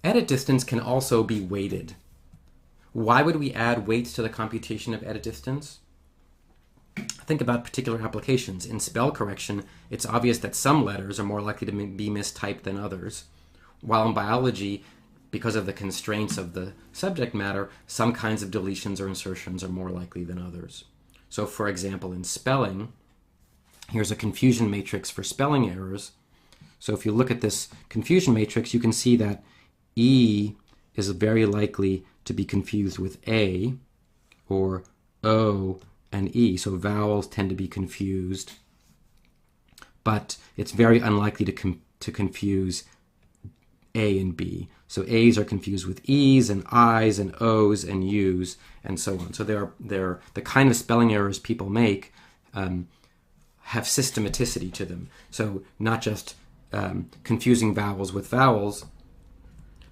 Edit distance can also be weighted. Why would we add weights to the computation of edit distance? Think about particular applications. In spell correction, it's obvious that some letters are more likely to be mistyped than others, while in biology, because of the constraints of the subject matter, some kinds of deletions or insertions are more likely than others. So for example, in spelling, here's a confusion matrix for spelling errors. So if you look at this confusion matrix, you can see that E is very likely to be confused with A, or O and E. So vowels tend to be confused, but it's very unlikely to confuse A and B. So A's are confused with E's and I's and O's and U's and so on. So they're the kind of spelling errors people make have systematicity to them. So not just confusing vowels with vowels,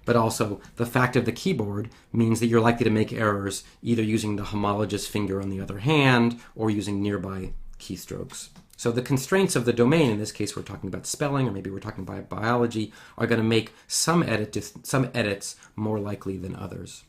but also the fact of the keyboard means that you're likely to make errors either using the homologous finger on the other hand or using nearby keystrokes. So the constraints of the domain, in this case we're talking about spelling, or maybe we're talking about biology, are going to make some edits more likely than others.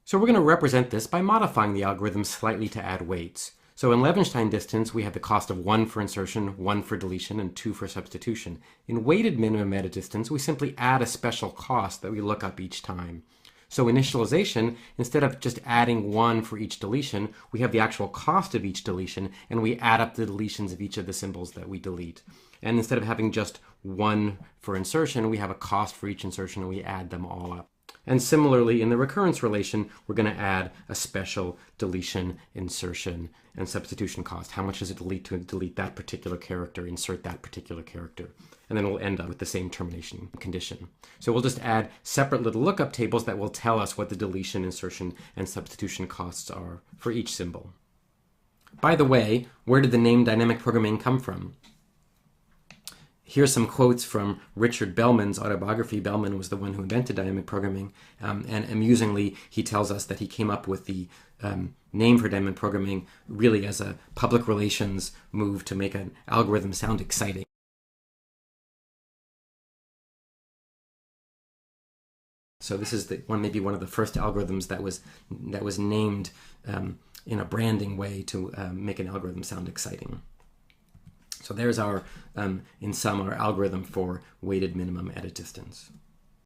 So we're going to represent this by modifying the algorithm slightly to add weights. So in Levenshtein distance, we have the cost of 1 for insertion, 1 for deletion, and 2 for substitution. In weighted minimum edit distance, we simply add a special cost that we look up each time. So initialization, instead of just adding 1 for each deletion, we have the actual cost of each deletion, and we add up the deletions of each of the symbols that we delete. And instead of having just 1 for insertion, we have a cost for each insertion, and we add them all up. And similarly, in the recurrence relation, we're going to add a special deletion, insertion, and substitution cost. How much does it delete to delete that particular character, insert that particular character? And then we'll end up with the same termination condition. So we'll just add separate little lookup tables that will tell us what the deletion, insertion, and substitution costs are for each symbol. By the way, where did the name dynamic programming come from? Here's some quotes from Richard Bellman's autobiography. Bellman was the one who invented dynamic programming, and amusingly, he tells us that he came up with the name for dynamic programming really as a public relations move to make an algorithm sound exciting. So this is maybe one of the first algorithms that was named in a branding way to make an algorithm sound exciting. So there's our, in sum, our algorithm for weighted minimum edit distance.